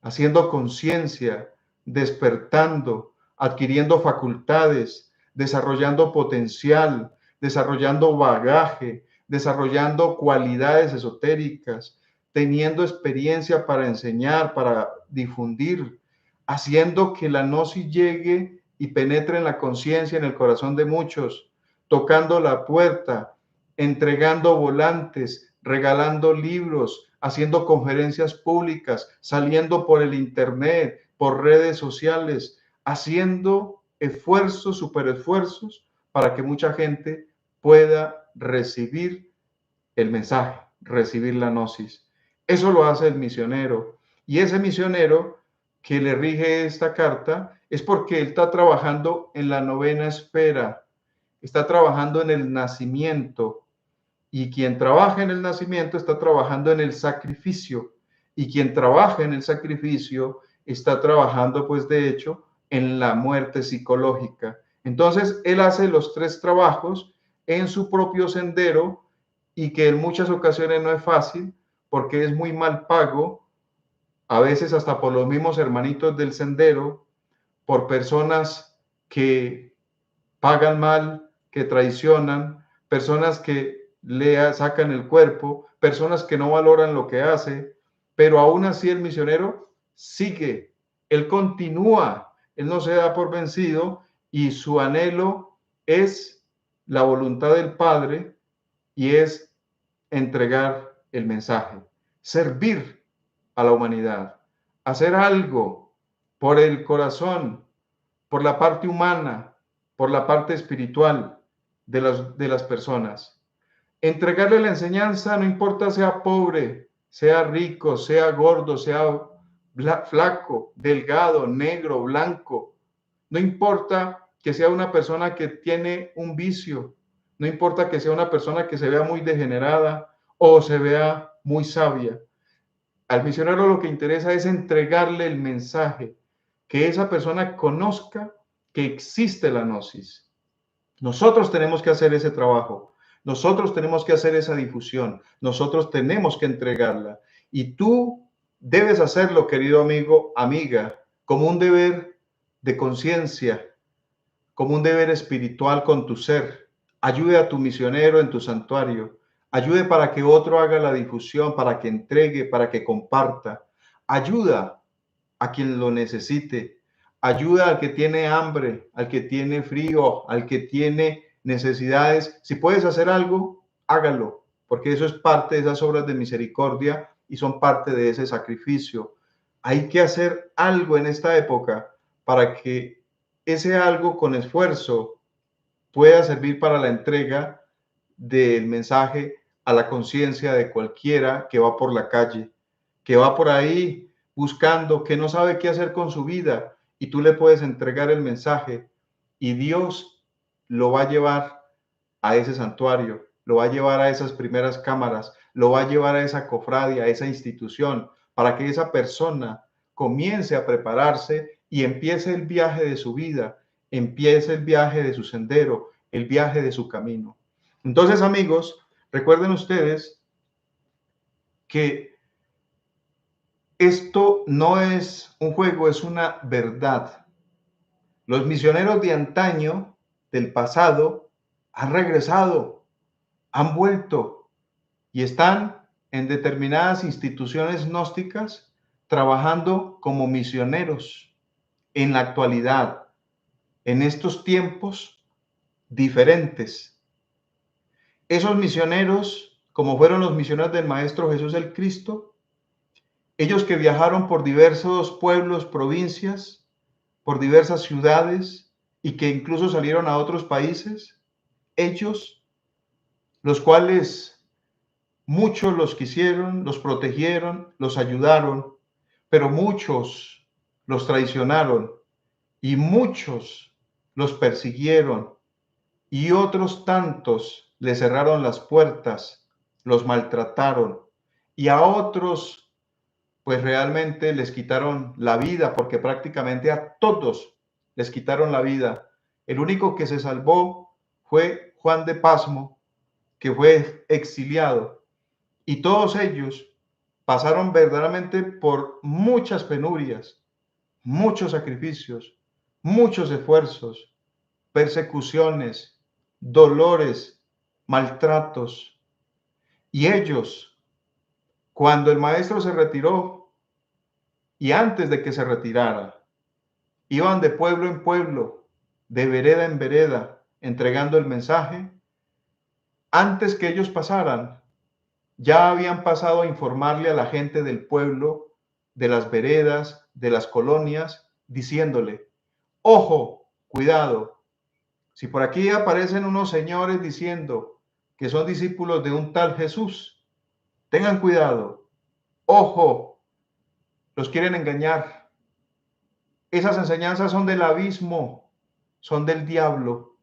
haciendo conciencia, despertando, adquiriendo facultades, desarrollando potencial, desarrollando bagaje, desarrollando cualidades esotéricas, teniendo experiencia para enseñar, para difundir, haciendo que la gnosis llegue y penetre en la conciencia, en el corazón de muchos, tocando la puerta, entregando volantes, regalando libros, haciendo conferencias públicas, saliendo por el internet, por redes sociales, haciendo esfuerzos, superesfuerzos para que mucha gente pueda recibir el mensaje, recibir la gnosis. Eso lo hace el misionero. Y ese misionero que le rige esta carta es porque él está trabajando en la novena esfera, está trabajando en el nacimiento. Y quien trabaja en el nacimiento está trabajando en el sacrificio. Y quien trabaja en el sacrificio está trabajando, pues de hecho, en la muerte psicológica. Entonces, él hace los tres trabajos en su propio sendero y que en muchas ocasiones no es fácil porque es muy mal pago, a veces hasta por los mismos hermanitos del sendero, por personas que pagan mal, que traicionan, personas que le sacan el cuerpo, personas que no valoran lo que hace, pero aún así el misionero sigue, él continúa, él no se da por vencido y su anhelo es la voluntad del Padre y es entregar el mensaje, servir a la humanidad, hacer algo por el corazón, por la parte humana, por la parte espiritual de las personas. Entregarle la enseñanza, no importa sea pobre, sea rico, sea gordo, sea flaco, delgado, negro, blanco. No importa que sea una persona que tiene un vicio, no importa que sea una persona que se vea muy degenerada o se vea muy sabia. Al misionero lo que interesa es entregarle el mensaje, que esa persona conozca que existe la gnosis. Nosotros tenemos que hacer ese trabajo, nosotros tenemos que hacer esa difusión, nosotros tenemos que entregarla. Y tú Debes hacerlo, querido amigo, amiga, como un deber de conciencia, como un deber espiritual con tu ser. Ayude a tu misionero en tu santuario. Ayude para que otro haga la difusión, para que entregue, para que comparta. Ayuda a quien lo necesite. Ayuda al que tiene hambre, al que tiene frío, al que tiene necesidades. Si puedes hacer algo, hágalo, porque eso es parte de esas obras de misericordia y son parte de ese sacrificio. Hay que hacer algo en esta época para que ese algo con esfuerzo pueda servir para la entrega del mensaje a la conciencia de cualquiera que va por la calle, que va por ahí buscando, que no sabe qué hacer con su vida, y tú le puedes entregar el mensaje y Dios lo va a llevar a ese santuario, lo va a llevar a esas primeras cámaras, lo va a llevar a esa cofradia, a esa institución, para que esa persona comience a prepararse y empiece el viaje de su vida, empiece el viaje de su sendero, el viaje de su camino. Entonces, amigos, recuerden ustedes que esto no es un juego, es una verdad. Los misioneros de antaño, del pasado, han regresado, han vuelto y están en determinadas instituciones gnósticas trabajando como misioneros en la actualidad, en estos tiempos diferentes. Esos misioneros, como fueron los misioneros del Maestro Jesús el Cristo, ellos que viajaron por diversos pueblos, provincias, por diversas ciudades y que incluso salieron a otros países, ellos, los cuales muchos los quisieron, los protegieron, los ayudaron, pero muchos los traicionaron y muchos los persiguieron y otros tantos les cerraron las puertas, los maltrataron y a otros pues realmente les quitaron la vida, porque prácticamente a todos les quitaron la vida. El único que se salvó fue Juan de Pasmo, que fue exiliado, y todos ellos pasaron verdaderamente por muchas penurias, muchos sacrificios, muchos esfuerzos, persecuciones, dolores, maltratos. Y ellos, cuando el maestro se retiró y antes de que se retirara, iban de pueblo en pueblo, de vereda en vereda, entregando el mensaje. Antes que ellos pasaran, ya habían pasado a informarle a la gente del pueblo, de las veredas, de las colonias, diciéndole, ojo, cuidado, si por aquí aparecen unos señores diciendo que son discípulos de un tal Jesús, tengan cuidado, ojo, los quieren engañar. Esas enseñanzas son del abismo, son del diablo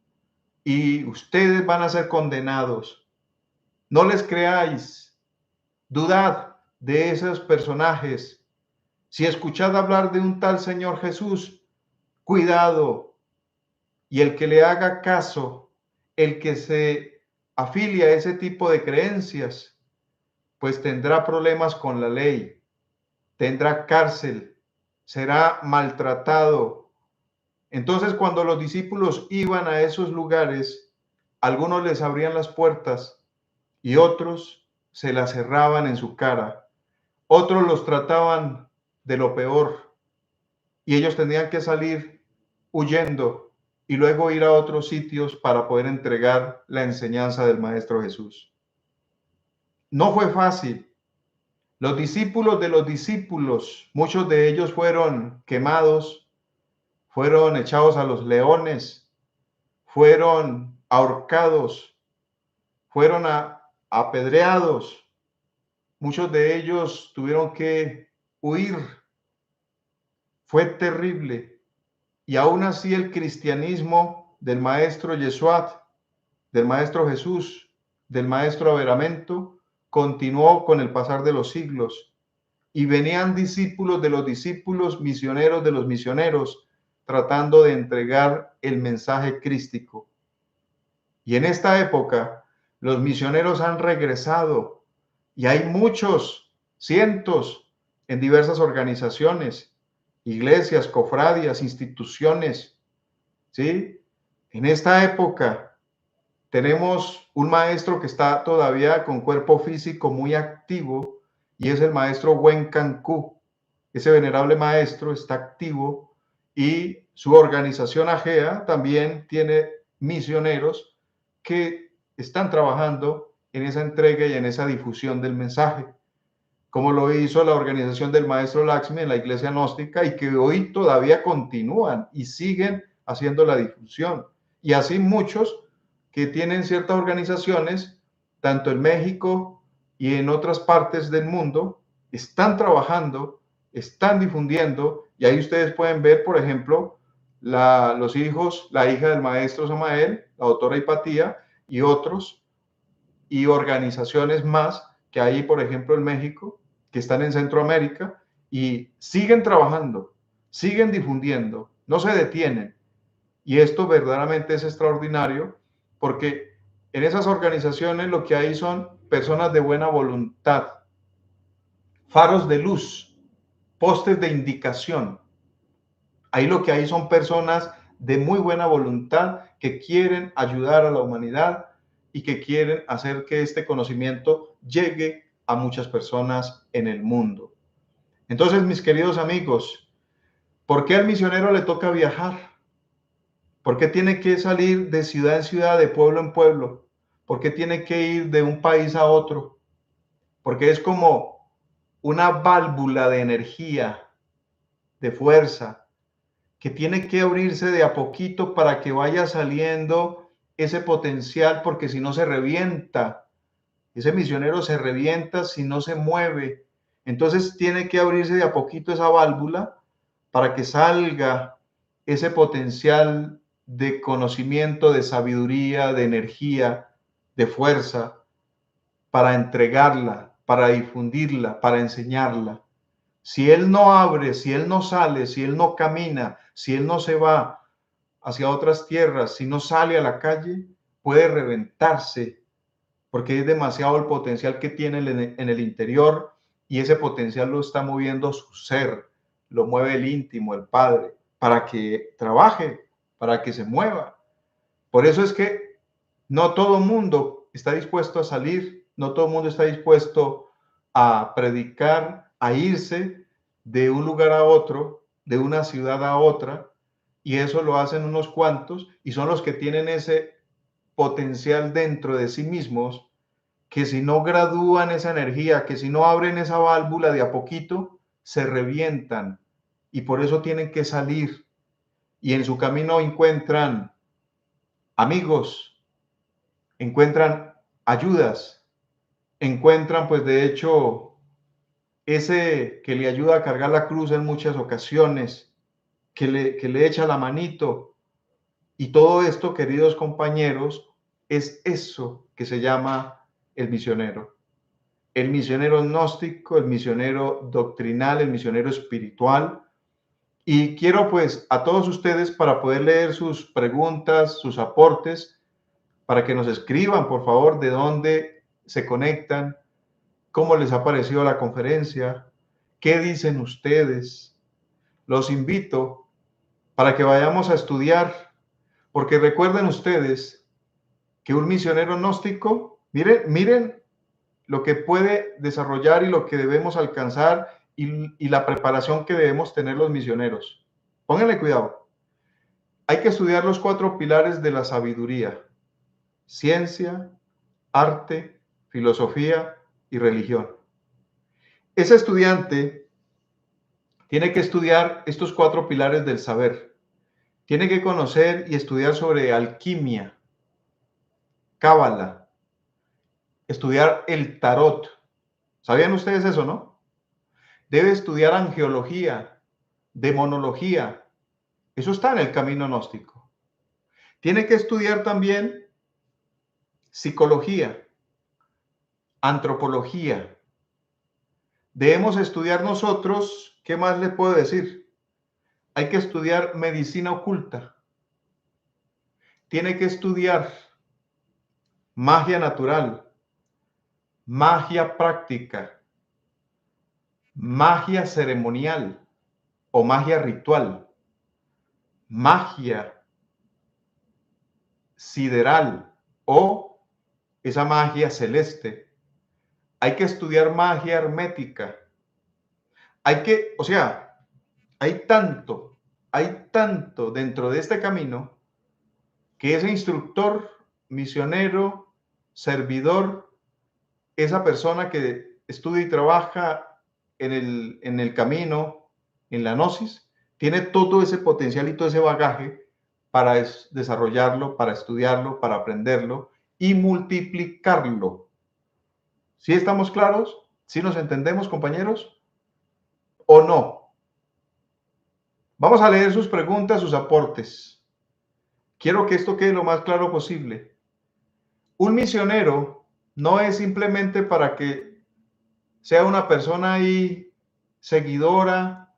y ustedes van a ser condenados. No les creáis, dudad de esos personajes. Si escuchad hablar de un tal Señor Jesús, cuidado. Y el que le haga caso, el que se afilia a ese tipo de creencias, pues tendrá problemas con la ley, tendrá cárcel, será maltratado. Entonces, cuando los discípulos iban a esos lugares, algunos les abrían las puertas y otros se las cerraban en su cara. Otros los trataban de lo peor y ellos tenían que salir huyendo y luego ir a otros sitios para poder entregar la enseñanza del Maestro Jesús. No fue fácil. Los discípulos de los discípulos, muchos de ellos fueron quemados, fueron echados a los leones, fueron ahorcados, fueron apedreados. Muchos de ellos tuvieron que huir. Fue terrible. Y aún así el cristianismo del maestro Yesuat, del maestro Jesús, del maestro Averamento, continuó con el pasar de los siglos. Y venían discípulos de los discípulos, misioneros de los misioneros, tratando de entregar el mensaje crístico. Y en esta época, los misioneros han regresado y hay muchos, cientos, en diversas organizaciones, iglesias, cofradias, instituciones, ¿sí? En esta época tenemos un maestro que está todavía con cuerpo físico muy activo y es el maestro Wen Kanku. Ese venerable maestro está activo y su organización AGEA también tiene misioneros que están trabajando en esa entrega y en esa difusión del mensaje, como lo hizo la organización del maestro Laxmi en la iglesia gnóstica y que hoy todavía continúan y siguen haciendo la difusión. Y así muchos que tienen ciertas organizaciones, tanto en México y en otras partes del mundo, están trabajando, están difundiendo, y ahí ustedes pueden ver, por ejemplo, los hijos, la hija del maestro Samael, la doctora Hipatía, y otros, y organizaciones más que hay, por ejemplo, en México, que están en Centroamérica, y siguen trabajando, siguen difundiendo, no se detienen. Y esto verdaderamente es extraordinario porque en esas organizaciones lo que hay son personas de buena voluntad, faros de luz, postes de indicación. Ahí lo que hay son personas de muy buena voluntad que quieren ayudar a la humanidad y que quieren hacer que este conocimiento llegue a muchas personas en el mundo. Entonces, mis queridos amigos, ¿por qué al misionero le toca viajar? ¿Por qué tiene que salir de ciudad en ciudad, de pueblo en pueblo? ¿Por qué tiene que ir de un país a otro? Porque es como una válvula de energía, de fuerza, que tiene que abrirse de a poquito para que vaya saliendo ese potencial, porque si no se revienta, ese misionero se revienta si no se mueve. Entonces tiene que abrirse de a poquito esa válvula para que salga ese potencial de conocimiento, de sabiduría, de energía, de fuerza, para entregarla, para difundirla, para enseñarla. Si él no abre, si él no sale, si él no camina, si él no se va hacia otras tierras, si no sale a la calle, puede reventarse, porque es demasiado el potencial que tiene en el interior y ese potencial lo está moviendo su ser, lo mueve el íntimo, el Padre, para que trabaje, para que se mueva. Por eso es que no todo el mundo está dispuesto a salir, no todo el mundo está dispuesto a predicar, a irse de un lugar a otro, de una ciudad a otra, y eso lo hacen unos cuantos y son los que tienen ese potencial dentro de sí mismos, que si no gradúan esa energía, que si no abren esa válvula de a poquito, se revientan y por eso tienen que salir y en su camino encuentran amigos, encuentran ayudas, encuentran pues de hecho ese que le ayuda a cargar la cruz en muchas ocasiones, que le echa la manito. Y todo esto, queridos compañeros, es eso que se llama el misionero. El misionero gnóstico, el misionero doctrinal, el misionero espiritual. Y quiero pues a todos ustedes para poder leer sus preguntas, sus aportes, para que nos escriban, por favor, de dónde se conectan, cómo les ha parecido la conferencia, qué dicen ustedes. Los invito para que vayamos a estudiar, porque recuerden ustedes que un misionero gnóstico, miren lo que puede desarrollar y lo que debemos alcanzar y la preparación que debemos tener los misioneros. Pónganle cuidado. Hay que estudiar los 4 pilares de la sabiduría: ciencia, arte, filosofía y religión. Ese estudiante tiene que estudiar estos 4 pilares del saber. Tiene que conocer y estudiar sobre alquimia, cábala, estudiar el tarot. ¿Sabían ustedes eso, no? Debe estudiar angeología, demonología. Eso está en el camino gnóstico. Tiene que estudiar también psicología, antropología. Debemos estudiar nosotros, ¿qué más le puedo decir? Hay que estudiar medicina oculta. Tiene que estudiar magia natural, magia práctica, magia ceremonial o magia ritual, magia sideral o esa magia celeste. Hay que estudiar magia hermética. O sea, hay tanto dentro de este camino que ese instructor, misionero, servidor, esa persona que estudia y trabaja en el camino, en la gnosis, tiene todo ese potencial y todo ese bagaje para desarrollarlo, para estudiarlo, para aprenderlo y multiplicarlo. ¿Sí estamos claros? ¿Sí nos entendemos, compañeros? ¿O no? Vamos a leer sus preguntas, sus aportes. Quiero que esto quede lo más claro posible. Un misionero no es simplemente para que sea una persona ahí seguidora,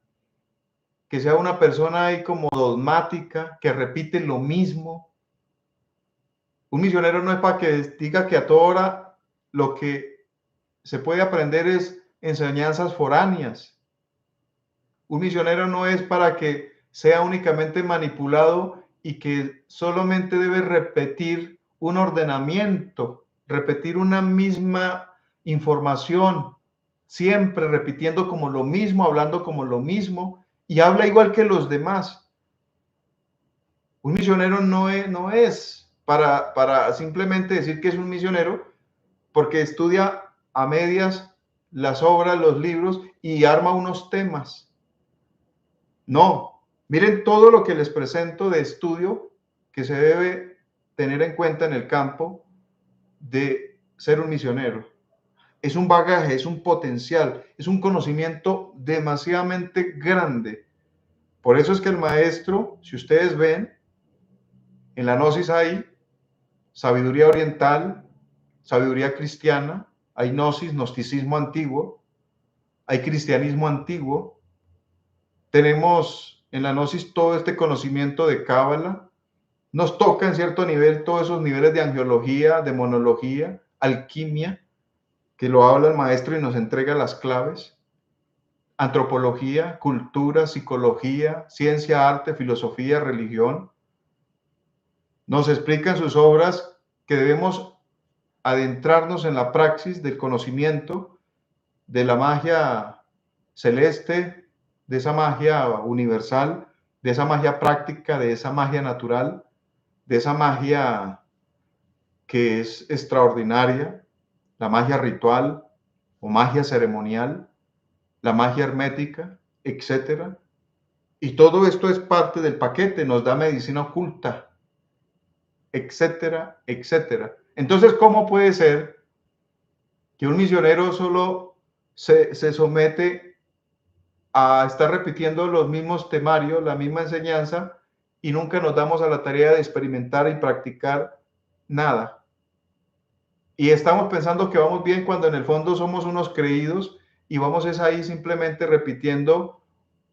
que sea una persona ahí como dogmática, que repite lo mismo. Un misionero no es para que diga que a toda hora lo que se puede aprender es enseñanzas foráneas. Un misionero no es para que sea únicamente manipulado y que solamente debe repetir un ordenamiento, repetir una misma información, siempre repitiendo como lo mismo, hablando como lo mismo y habla igual que los demás. Un misionero no es para simplemente decir que es un misionero porque estudia a medias las obras, los libros y arma unos temas. No, miren todo lo que les presento de estudio que se debe tener en cuenta en el campo de ser un misionero. Es un bagaje, es un potencial, es un conocimiento demasiadamente grande. Por eso es que el maestro, si ustedes ven, en la gnosis hay sabiduría oriental, sabiduría cristiana, hay gnosis, gnosticismo antiguo, hay cristianismo antiguo, tenemos en la gnosis todo este conocimiento de cábala, nos toca en cierto nivel todos esos niveles de angiología, demonología, alquimia, que lo habla el maestro y nos entrega las claves, antropología, cultura, psicología, ciencia, arte, filosofía, religión. Nos explica en sus obras que debemos adentrarnos en la praxis del conocimiento de la magia celeste, de esa magia universal, de esa magia práctica, de esa magia natural, de esa magia que es extraordinaria, la magia ritual o magia ceremonial, la magia hermética, etcétera. Y todo esto es parte del paquete, nos da medicina oculta, etcétera, etcétera. Entonces, ¿cómo puede ser que un misionero solo se somete a estar repitiendo los mismos temarios, la misma enseñanza, y nunca nos damos a la tarea de experimentar y practicar nada? Y estamos pensando que vamos bien cuando en el fondo somos unos creídos y vamos es ahí simplemente repitiendo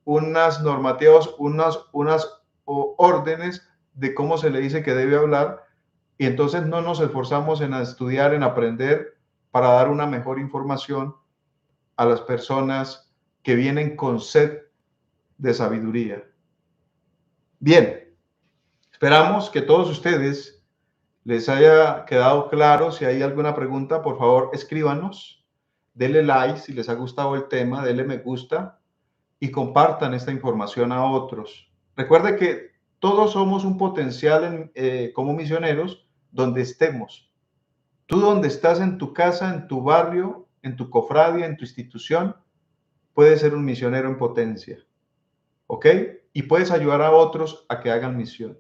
unas normativas, unas órdenes de cómo se le dice que debe hablar, y entonces no nos esforzamos en estudiar, en aprender para dar una mejor información a las personas que vienen con sed de sabiduría. Bien, esperamos que todos ustedes les haya quedado claro. Si hay alguna pregunta, por favor, escríbanos, denle like si les ha gustado el tema, denle me gusta y compartan esta información a otros. Recuerde que todos somos un potencial como misioneros donde estemos. Tú donde estás, en tu casa, en tu barrio, en tu cofradia, en tu institución, puedes ser un misionero en potencia, ¿ok? Y puedes ayudar a otros a que hagan misión.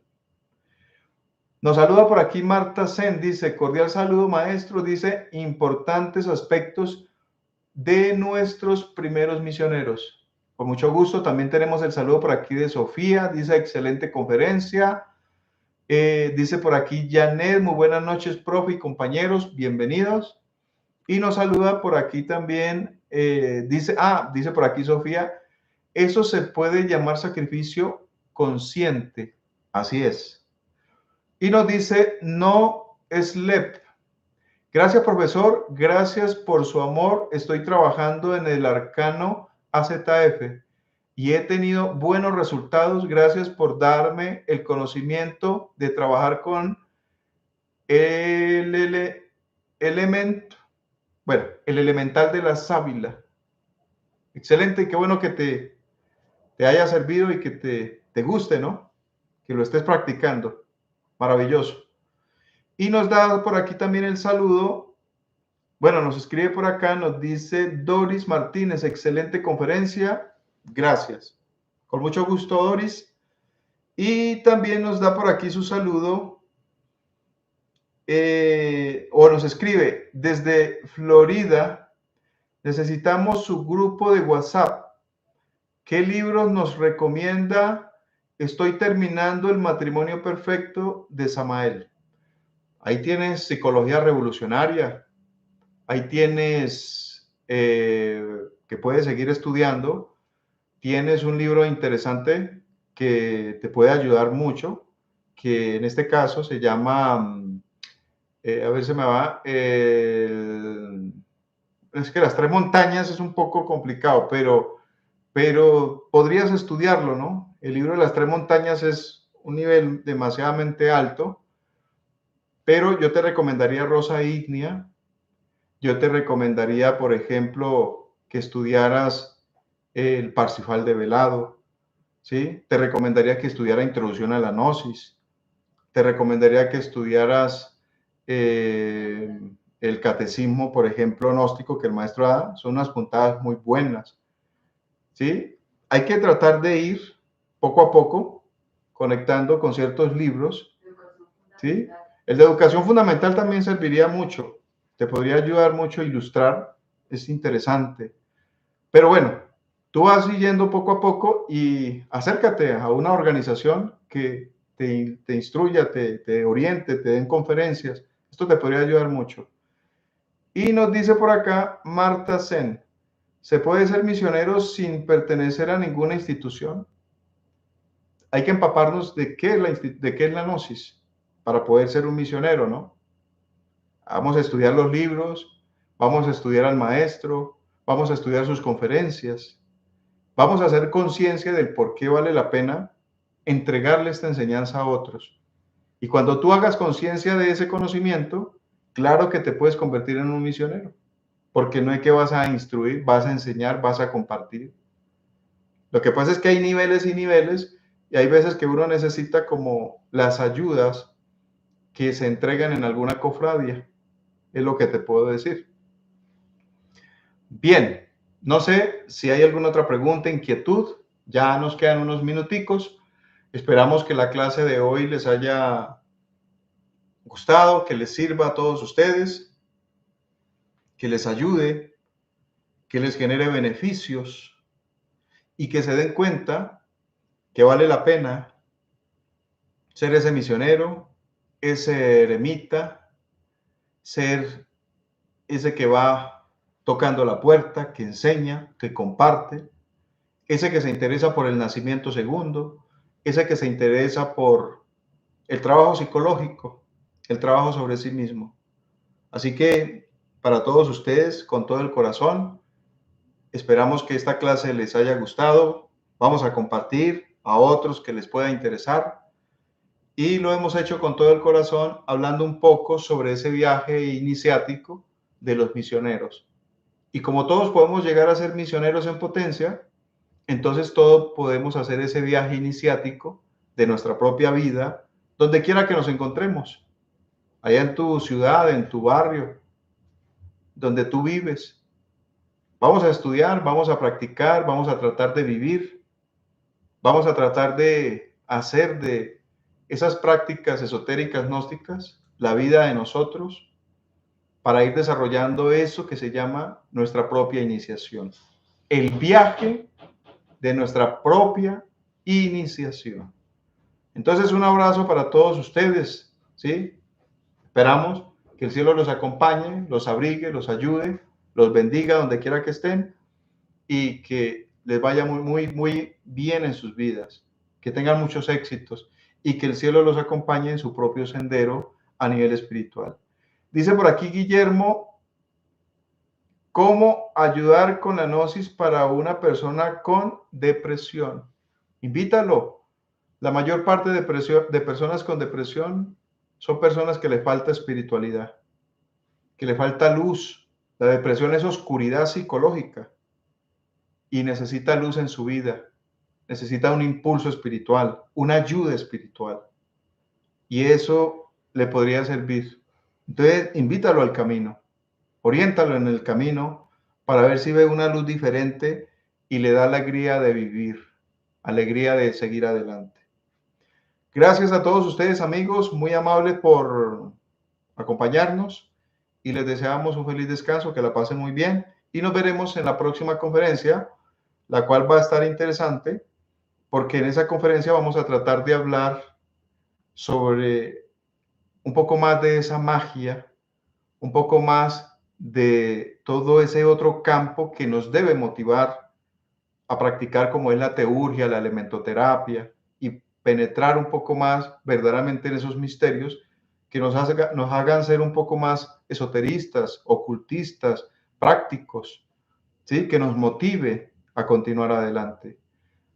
Nos saluda por aquí Marta Sen, dice, cordial saludo maestro, dice, importantes aspectos de nuestros primeros misioneros. Con mucho gusto, también tenemos el saludo por aquí de Sofía, dice, excelente conferencia. Dice por aquí Janet, muy buenas noches, profe y compañeros, bienvenidos. Y nos saluda por aquí también, dice por aquí Sofía, eso se puede llamar sacrificio consciente, así es. Y nos dice, no slep. Gracias, profesor. Gracias por su amor. Estoy trabajando en el arcano AZF y he tenido buenos resultados. Gracias por darme el conocimiento de trabajar con el elemento, bueno, el elemental de la sábila. Excelente, y qué bueno que te haya servido y que te guste, ¿no? Que lo estés practicando. Maravilloso. Y nos da por aquí también el saludo. Bueno, nos escribe por acá, nos dice Doris Martínez, excelente conferencia. Gracias. Con mucho gusto, Doris. Y también nos da por aquí su saludo, o nos escribe desde Florida. Necesitamos su grupo de WhatsApp. ¿Qué libros nos recomienda? Estoy terminando El matrimonio perfecto de Samael. Ahí tienes Psicología revolucionaria. Ahí tienes que puedes seguir estudiando. Tienes un libro interesante que te puede ayudar mucho, que en este caso se llama, a ver, se me va, es que Las Tres Montañas es un poco complicado, pero podrías estudiarlo, ¿no? El libro de Las Tres Montañas es un nivel demasiadamente alto, pero yo te recomendaría Rosa Ígnea. Yo te recomendaría, por ejemplo, que estudiaras el Parsifal de Velado, ¿sí? Te recomendaría que estudiara Introducción a la Gnosis. Te recomendaría que estudiaras el Catecismo, por ejemplo, gnóstico, que el maestro da. Son unas puntadas muy buenas, ¿sí? Hay que tratar de ir poco a poco conectando con ciertos libros, ¿sí? El de Educación Fundamental también serviría mucho. Te podría ayudar mucho a ilustrar. Es interesante. Pero bueno, tú vas siguiendo poco a poco y acércate a una organización que te instruya, te oriente, te den conferencias. Esto te podría ayudar mucho. Y nos dice por acá Marta Sen, ¿se puede ser misionero sin pertenecer a ninguna institución? Hay que empaparnos de qué es la gnosis para poder ser un misionero, ¿no? Vamos a estudiar los libros, vamos a estudiar al maestro, vamos a estudiar sus conferencias. Vamos a hacer conciencia del por qué vale la pena entregarle esta enseñanza a otros. Y cuando tú hagas conciencia de ese conocimiento, claro que te puedes convertir en un misionero, porque no es que vas a instruir, vas a enseñar, vas a compartir. Lo que pasa es que hay niveles y niveles, y hay veces que uno necesita como las ayudas que se entregan en alguna cofradía. Es lo que te puedo decir. Bien, no sé si hay alguna otra pregunta, inquietud. Ya nos quedan unos minuticos. Esperamos que la clase de hoy les haya gustado, que les sirva a todos ustedes, que les ayude, que les genere beneficios y que se den cuenta que vale la pena ser ese misionero, ese eremita, ser ese que va tocando la puerta, que enseña, que comparte, ese que se interesa por el nacimiento segundo, ese que se interesa por el trabajo psicológico, el trabajo sobre sí mismo. Así que para todos ustedes, con todo el corazón, esperamos que esta clase les haya gustado. Vamos a compartir a otros que les pueda interesar. Y lo hemos hecho con todo el corazón, hablando un poco sobre ese viaje iniciático de los misioneros. Y como todos podemos llegar a ser misioneros en potencia, entonces todos podemos hacer ese viaje iniciático de nuestra propia vida, donde quiera que nos encontremos, allá en tu ciudad, en tu barrio, donde tú vives. Vamos a estudiar, vamos a practicar, vamos a tratar de vivir, vamos a tratar de hacer de esas prácticas esotéricas gnósticas la vida de nosotros para ir desarrollando eso que se llama nuestra propia iniciación. El viaje de nuestra propia iniciación. Entonces, un abrazo para todos ustedes, ¿sí? Esperamos que el cielo los acompañe, los abrigue, los ayude, los bendiga donde quiera que estén y que les vaya muy bien en sus vidas, que tengan muchos éxitos y que el cielo los acompañe en su propio sendero a nivel espiritual. Dice por aquí Guillermo ¿Cómo ayudar con la gnosis para una persona con depresión? Invítalo. La mayor parte de personas con depresión son personas que le falta espiritualidad, que le falta luz. La depresión es oscuridad psicológica y necesita luz en su vida. Necesita un impulso espiritual, una ayuda espiritual. Y eso le podría servir. Entonces, invítalo al camino, oriéntalo en el camino para ver si ve una luz diferente y le da alegría de vivir, alegría de seguir adelante. Gracias a todos ustedes, amigos, muy amables por acompañarnos y les deseamos un feliz descanso, que la pasen muy bien y nos veremos en la próxima conferencia, la cual va a estar interesante porque en esa conferencia vamos a tratar de hablar sobre un poco más de esa magia, un poco más de todo ese otro campo que nos debe motivar a practicar, como es la teurgia, la elementoterapia, y penetrar un poco más verdaderamente en esos misterios que nos hagan ser un poco más esoteristas, ocultistas, prácticos, ¿sí? Que nos motive a continuar adelante.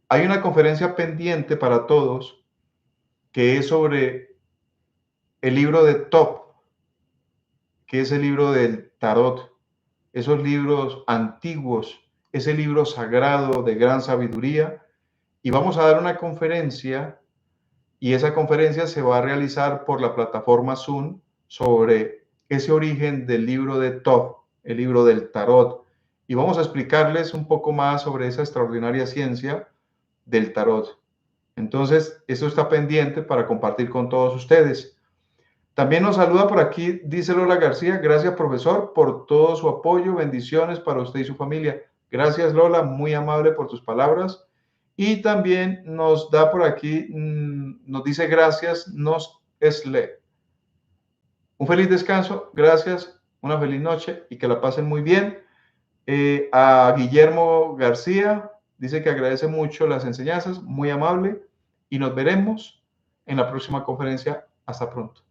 Hay una conferencia pendiente para todos que es sobre el libro de Top, que es el libro del tarot, esos libros antiguos, ese libro sagrado de gran sabiduría. Y vamos a dar una conferencia y esa conferencia se va a realizar por la plataforma Zoom sobre ese origen del libro de Top, el libro del tarot. Y vamos a explicarles un poco más sobre esa extraordinaria ciencia del tarot. Entonces, eso está pendiente para compartir con todos ustedes. También nos saluda por aquí, dice Lola García. Gracias, profesor, por todo su apoyo. Bendiciones para usted y su familia. Gracias, Lola, muy amable por tus palabras. Y también nos da por aquí, nos dice gracias, nos esle. Un feliz descanso, gracias, una feliz noche y que la pasen muy bien. A Guillermo García, dice que agradece mucho las enseñanzas, muy amable, y nos veremos en la próxima conferencia. Hasta pronto.